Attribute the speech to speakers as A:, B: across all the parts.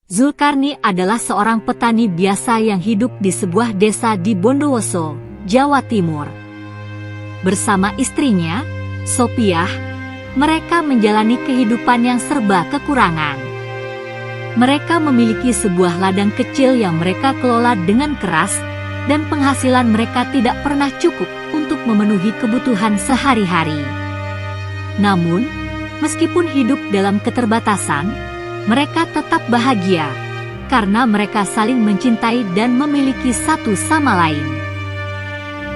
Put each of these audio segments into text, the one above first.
A: Zulkarni adalah seorang petani biasa yang hidup di sebuah desa di Bondowoso, Jawa Timur. Bersama istrinya, Sopiah, mereka menjalani kehidupan yang serba kekurangan. Mereka memiliki sebuah ladang kecil yang mereka kelola dengan keras, dan penghasilan mereka tidak pernah cukup untuk memenuhi kebutuhan sehari-hari. Namun, meskipun hidup dalam keterbatasan, mereka tetap bahagia, karena mereka saling mencintai dan memiliki satu sama lain.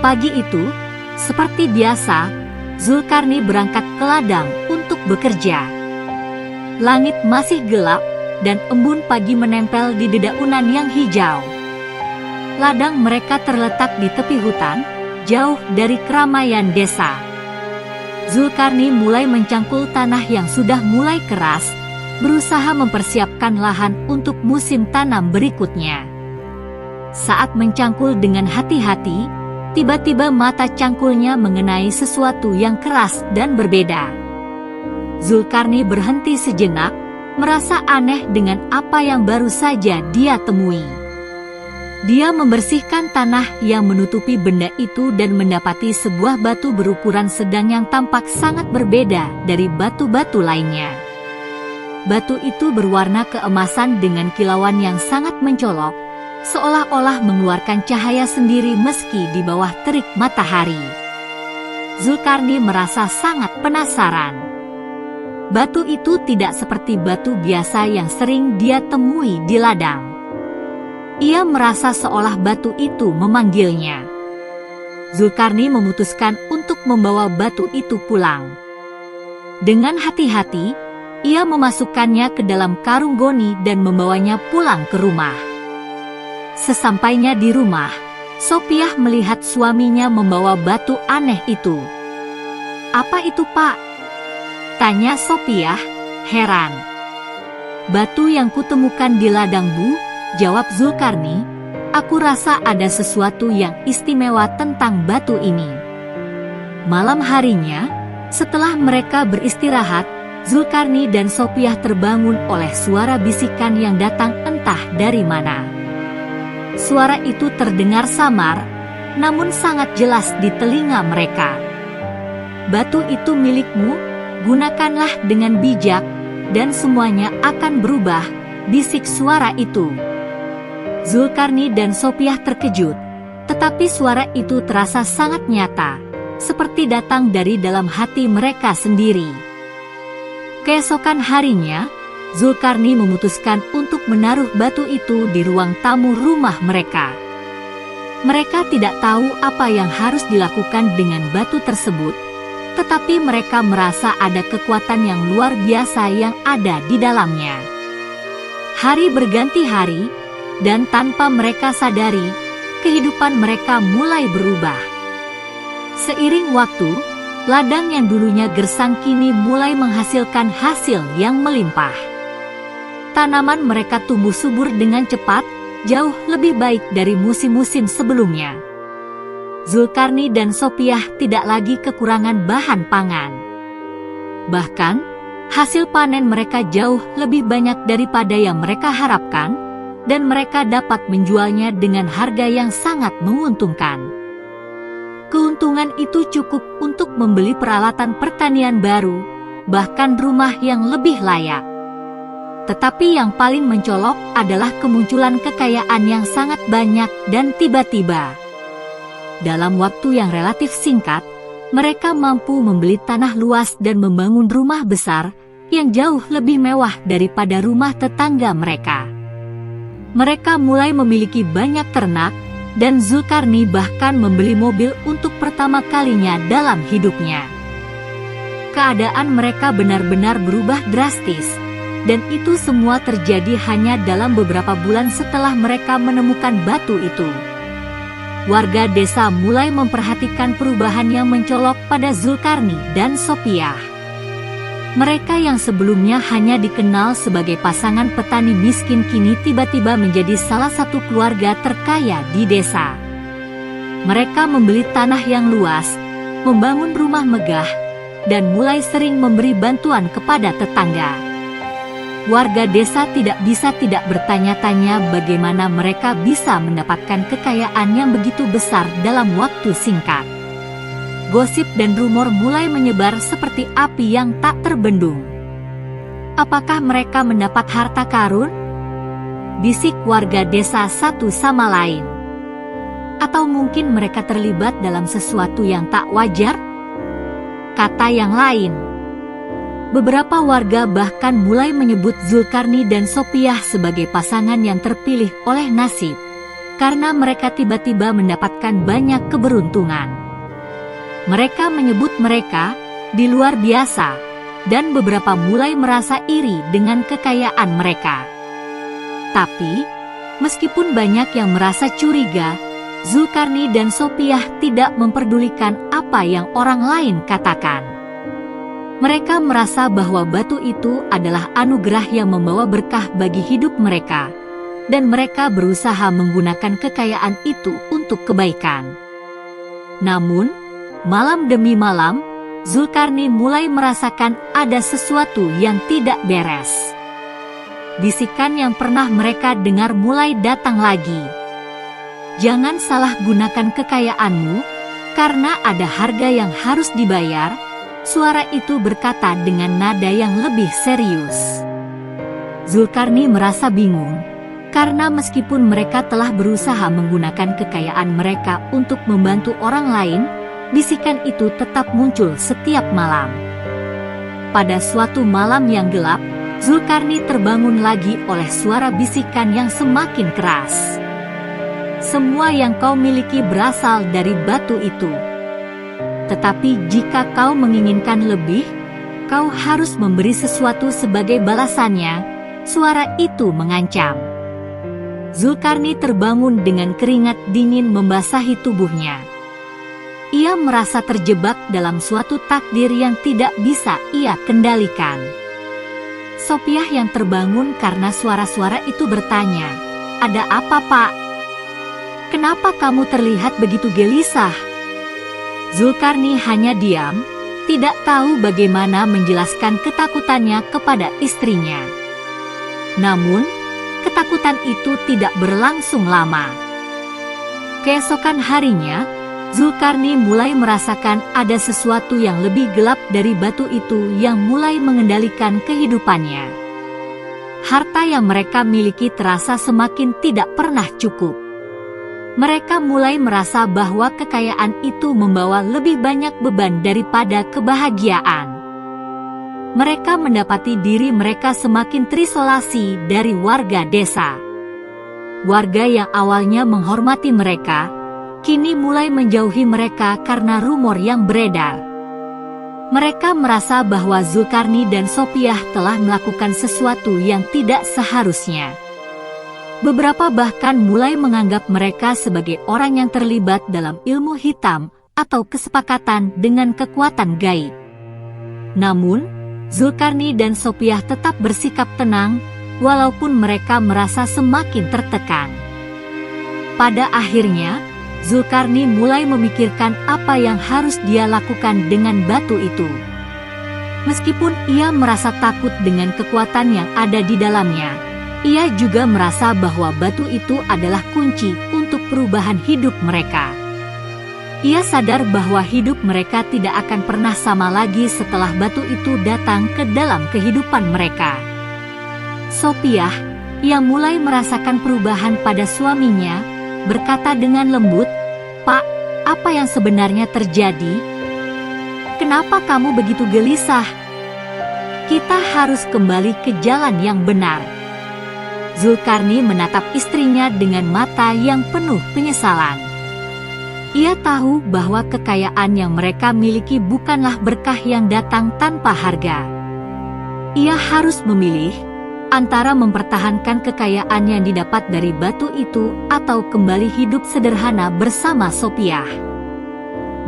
A: Pagi itu, seperti biasa, Zulkarni berangkat ke ladang untuk bekerja. Langit masih gelap, dan embun pagi menempel di dedaunan yang hijau. Ladang mereka terletak di tepi hutan, jauh dari keramaian desa. Zulkarni mulai mencangkul tanah yang sudah mulai keras, berusaha mempersiapkan lahan untuk musim tanam berikutnya. Saat mencangkul dengan hati-hati, tiba-tiba mata cangkulnya mengenai sesuatu yang keras dan berbeda. Zulkarni berhenti sejenak, merasa aneh dengan apa yang baru saja dia temui. Dia membersihkan tanah yang menutupi benda itu dan mendapati sebuah batu berukuran sedang yang tampak sangat berbeda dari batu-batu lainnya. Batu itu berwarna keemasan dengan kilauan yang sangat mencolok, seolah-olah mengeluarkan cahaya sendiri meski di bawah terik matahari. Zulkarni merasa sangat penasaran. Batu itu tidak seperti batu biasa yang sering dia temui di ladang. Ia merasa seolah batu itu memanggilnya. Zulkarni memutuskan untuk membawa batu itu pulang. Dengan hati-hati, ia memasukkannya ke dalam karung goni dan membawanya pulang ke rumah. Sesampainya di rumah, Sopiah melihat suaminya membawa batu aneh itu. "Apa itu, Pak?" tanya Sopiah, heran. "Batu yang kutemukan di ladang, Bu," jawab Zulkarni. "Aku rasa ada sesuatu yang istimewa tentang batu ini." Malam harinya, setelah mereka beristirahat, Zulkarni dan Sopiah terbangun oleh suara bisikan yang datang entah dari mana. Suara itu terdengar samar, namun sangat jelas di telinga mereka. "Batu itu milikmu, gunakanlah dengan bijak, dan semuanya akan berubah," bisik suara itu. Zulkarni dan Sopiah terkejut, tetapi suara itu terasa sangat nyata, seperti datang dari dalam hati mereka sendiri. Keesokan harinya, Zulkarni memutuskan untuk menaruh batu itu di ruang tamu rumah mereka. Mereka tidak tahu apa yang harus dilakukan dengan batu tersebut, tetapi mereka merasa ada kekuatan yang luar biasa yang ada di dalamnya. Hari berganti hari, dan tanpa mereka sadari, kehidupan mereka mulai berubah. Seiring waktu, ladang yang dulunya gersang kini mulai menghasilkan hasil yang melimpah. Tanaman mereka tumbuh subur dengan cepat, jauh lebih baik dari musim-musim sebelumnya. Zulkarni dan Sopiah tidak lagi kekurangan bahan pangan. Bahkan, hasil panen mereka jauh lebih banyak daripada yang mereka harapkan, dan mereka dapat menjualnya dengan harga yang sangat menguntungkan. Keuntungan itu cukup untuk membeli peralatan pertanian baru, bahkan rumah yang lebih layak. Tetapi yang paling mencolok adalah kemunculan kekayaan yang sangat banyak dan tiba-tiba. Dalam waktu yang relatif singkat, mereka mampu membeli tanah luas dan membangun rumah besar yang jauh lebih mewah daripada rumah tetangga mereka. Mereka mulai memiliki banyak ternak, dan Zulkarni bahkan membeli mobil untuk pertama kalinya dalam hidupnya. Keadaan mereka benar-benar berubah drastis, dan itu semua terjadi hanya dalam beberapa bulan setelah mereka menemukan batu itu. Warga desa mulai memperhatikan perubahan yang mencolok pada Zulkarni dan Sopiah. Mereka yang sebelumnya hanya dikenal sebagai pasangan petani miskin kini tiba-tiba menjadi salah satu keluarga terkaya di desa. Mereka membeli tanah yang luas, membangun rumah megah, dan mulai sering memberi bantuan kepada tetangga. warga desa tidak bisa tidak bertanya-tanya bagaimana mereka bisa mendapatkan kekayaan yang begitu besar dalam waktu singkat. Gosip dan rumor mulai menyebar seperti api yang tak terbendung. Apakah mereka mendapat harta karun? Bisik warga desa satu sama lain. Atau mungkin mereka terlibat dalam sesuatu yang tak wajar? Kata yang lain. Beberapa warga bahkan mulai menyebut Zulkarni dan Sopiah sebagai pasangan yang terpilih oleh nasib, karena mereka tiba-tiba mendapatkan banyak keberuntungan. Mereka menyebut mereka di luar biasa, dan beberapa mulai merasa iri dengan kekayaan mereka. Tapi, meskipun banyak yang merasa curiga, Zulkarni dan Sopiah tidak memperdulikan apa yang orang lain katakan. Mereka merasa bahwa batu itu adalah anugerah yang membawa berkah bagi hidup mereka, dan mereka berusaha menggunakan kekayaan itu untuk kebaikan. Namun, malam demi malam, Zulkarni mulai merasakan ada sesuatu yang tidak beres. Bisikan yang pernah mereka dengar mulai datang lagi. Jangan salah gunakan kekayaanmu, karena ada harga yang harus dibayar. Suara itu berkata dengan nada yang lebih serius. Zulkarni merasa bingung, karena meskipun mereka telah berusaha menggunakan kekayaan mereka untuk membantu orang lain, bisikan itu tetap muncul setiap malam. Pada suatu malam yang gelap, Zulkarni terbangun lagi oleh suara bisikan yang semakin keras. Semua yang kau miliki berasal dari batu itu. Tetapi jika kau menginginkan lebih, kau harus memberi sesuatu sebagai balasannya, suara itu mengancam. Zulkarni terbangun dengan keringat dingin membasahi tubuhnya. Ia merasa terjebak dalam suatu takdir yang tidak bisa ia kendalikan. Sopiah yang terbangun karena suara-suara itu bertanya, "Ada apa, Pak? Kenapa kamu terlihat begitu gelisah?" Zulkarni hanya diam, tidak tahu bagaimana menjelaskan ketakutannya kepada istrinya. Namun, ketakutan itu tidak berlangsung lama. Keesokan harinya, Zulkarni mulai merasakan ada sesuatu yang lebih gelap dari batu itu yang mulai mengendalikan kehidupannya. Harta yang mereka miliki terasa semakin tidak pernah cukup. Mereka mulai merasa bahwa kekayaan itu membawa lebih banyak beban daripada kebahagiaan. Mereka mendapati diri mereka semakin terisolasi dari warga desa. Warga yang awalnya menghormati mereka, kini mulai menjauhi mereka karena rumor yang beredar. Mereka merasa bahwa Zulkarni dan Sopiah telah melakukan sesuatu yang tidak seharusnya. Beberapa bahkan mulai menganggap mereka sebagai orang yang terlibat dalam ilmu hitam atau kesepakatan dengan kekuatan gaib. Namun, Zulkarni dan Sopiah tetap bersikap tenang, walaupun mereka merasa semakin tertekan. Pada akhirnya, Zulkarni mulai memikirkan apa yang harus dia lakukan dengan batu itu. Meskipun ia merasa takut dengan kekuatan yang ada di dalamnya, ia juga merasa bahwa batu itu adalah kunci untuk perubahan hidup mereka. Ia sadar bahwa hidup mereka tidak akan pernah sama lagi setelah batu itu datang ke dalam kehidupan mereka. Sopiah, yang mulai merasakan perubahan pada suaminya, berkata dengan lembut, "Pak, apa yang sebenarnya terjadi? Kenapa kamu begitu gelisah? Kita harus kembali ke jalan yang benar." Zulkarni menatap istrinya dengan mata yang penuh penyesalan. Ia tahu bahwa kekayaan yang mereka miliki bukanlah berkah yang datang tanpa harga. Ia harus memilih antara mempertahankan kekayaan yang didapat dari batu itu atau kembali hidup sederhana bersama Sopiah.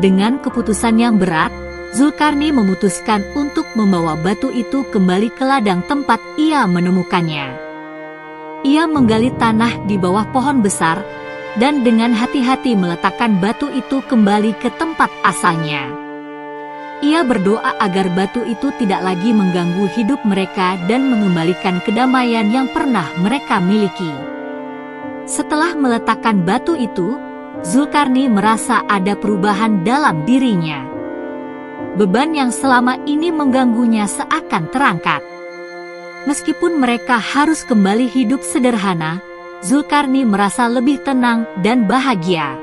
A: Dengan keputusan yang berat, Zulkarni memutuskan untuk membawa batu itu kembali ke ladang tempat ia menemukannya. Ia menggali tanah di bawah pohon besar dan dengan hati-hati meletakkan batu itu kembali ke tempat asalnya. Ia berdoa agar batu itu tidak lagi mengganggu hidup mereka dan mengembalikan kedamaian yang pernah mereka miliki. Setelah meletakkan batu itu, Zulkarni merasa ada perubahan dalam dirinya. Beban yang selama ini mengganggunya seakan terangkat. Meskipun mereka harus kembali hidup sederhana, Zulkarni merasa lebih tenang dan bahagia.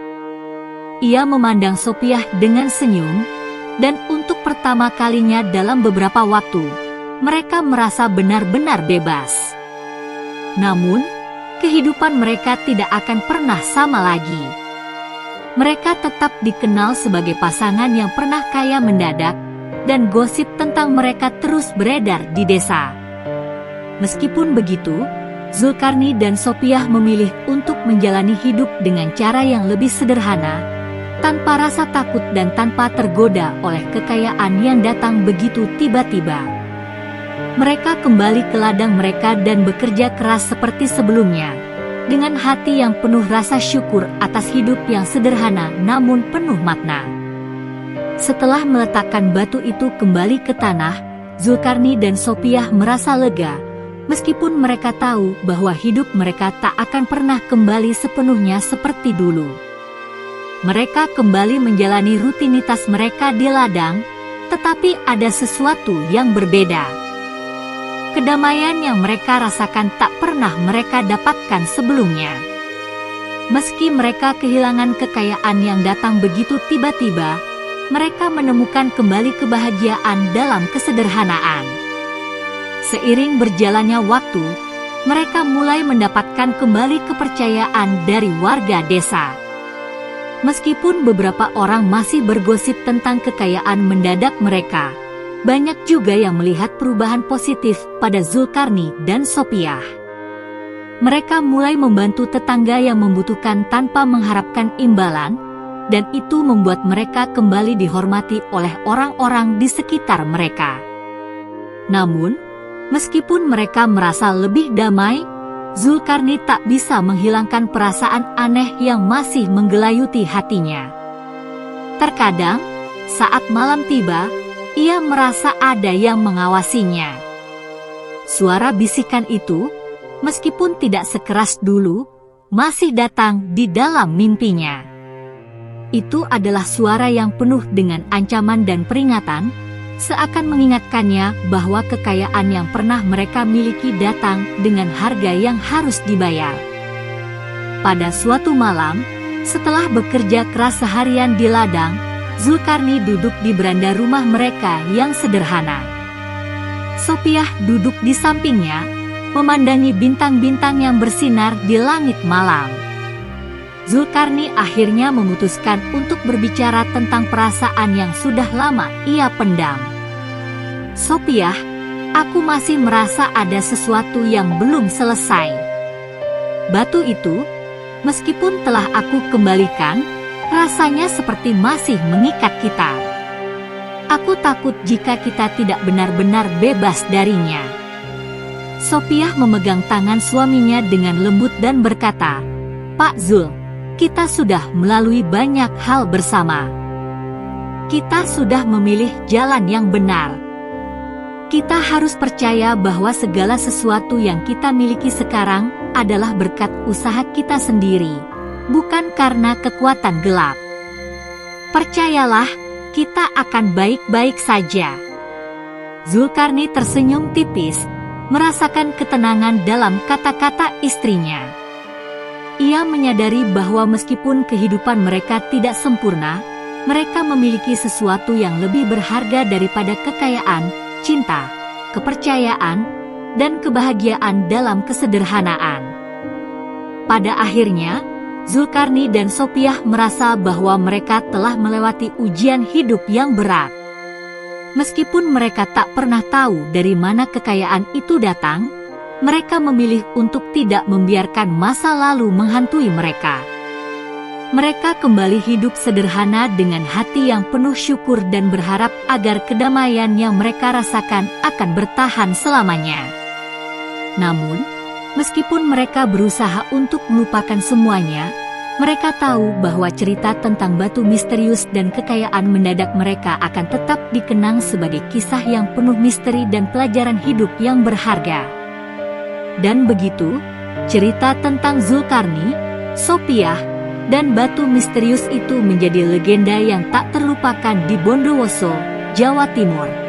A: Ia memandang Sopiah dengan senyum, dan untuk pertama kalinya dalam beberapa waktu, mereka merasa benar-benar bebas. Namun, kehidupan mereka tidak akan pernah sama lagi. Mereka tetap dikenal sebagai pasangan yang pernah kaya mendadak, dan gosip tentang mereka terus beredar di desa. Meskipun begitu, Zulkarni dan Sopiah memilih untuk menjalani hidup dengan cara yang lebih sederhana, tanpa rasa takut dan tanpa tergoda oleh kekayaan yang datang begitu tiba-tiba. Mereka kembali ke ladang mereka dan bekerja keras seperti sebelumnya, dengan hati yang penuh rasa syukur atas hidup yang sederhana namun penuh makna. Setelah meletakkan batu itu kembali ke tanah, Zulkarni dan Sopiah merasa lega, meskipun mereka tahu bahwa hidup mereka tak akan pernah kembali sepenuhnya seperti dulu. Mereka kembali menjalani rutinitas mereka di ladang, tetapi ada sesuatu yang berbeda. Kedamaian yang mereka rasakan tak pernah mereka dapatkan sebelumnya. Meski mereka kehilangan kekayaan yang datang begitu tiba-tiba, mereka menemukan kembali kebahagiaan dalam kesederhanaan. Seiring berjalannya waktu, mereka mulai mendapatkan kembali kepercayaan dari warga desa. Meskipun beberapa orang masih bergosip tentang kekayaan mendadak mereka, banyak juga yang melihat perubahan positif pada Zulkarni dan Sopiah. Mereka mulai membantu tetangga yang membutuhkan tanpa mengharapkan imbalan, dan itu membuat mereka kembali dihormati oleh orang-orang di sekitar mereka. Namun, meskipun mereka merasa lebih damai, Zulkarni tak bisa menghilangkan perasaan aneh yang masih menggelayuti hatinya. Terkadang, saat malam tiba, ia merasa ada yang mengawasinya. Suara bisikan itu, meskipun tidak sekeras dulu, masih datang di dalam mimpinya. Itu adalah suara yang penuh dengan ancaman dan peringatan, seakan mengingatkannya bahwa kekayaan yang pernah mereka miliki datang dengan harga yang harus dibayar. Pada suatu malam, setelah bekerja keras seharian di ladang, Zulkarni duduk di beranda rumah mereka yang sederhana. Sopiah duduk di sampingnya, memandangi bintang-bintang yang bersinar di langit malam. Zulkarni akhirnya memutuskan untuk berbicara tentang perasaan yang sudah lama ia pendam. Sopiah, aku masih merasa ada sesuatu yang belum selesai. Batu itu, meskipun telah aku kembalikan, rasanya seperti masih mengikat kita. Aku takut jika kita tidak benar-benar bebas darinya. Sopiah memegang tangan suaminya dengan lembut dan berkata, "Pak Zul, kita sudah melalui banyak hal bersama. Kita sudah memilih jalan yang benar. Kita harus percaya bahwa segala sesuatu yang kita miliki sekarang adalah berkat usaha kita sendiri, bukan karena kekuatan gelap. Percayalah, kita akan baik-baik saja." Zulkarni tersenyum tipis, merasakan ketenangan dalam kata-kata istrinya. Ia menyadari bahwa meskipun kehidupan mereka tidak sempurna, mereka memiliki sesuatu yang lebih berharga daripada kekayaan, cinta, kepercayaan, dan kebahagiaan dalam kesederhanaan. Pada akhirnya, Zulkarni dan Sopiah merasa bahwa mereka telah melewati ujian hidup yang berat. Meskipun mereka tak pernah tahu dari mana kekayaan itu datang, mereka memilih untuk tidak membiarkan masa lalu menghantui mereka. Mereka kembali hidup sederhana dengan hati yang penuh syukur dan berharap agar kedamaian yang mereka rasakan akan bertahan selamanya. Namun, meskipun mereka berusaha untuk melupakan semuanya, Mereka tahu bahwa cerita tentang batu misterius dan kekayaan mendadak mereka akan tetap dikenang sebagai kisah yang penuh misteri dan pelajaran hidup yang berharga. Dan begitu, cerita tentang Zulkarni, Sopiah, dan batu misterius itu menjadi legenda yang tak terlupakan di Bondowoso, Jawa Timur.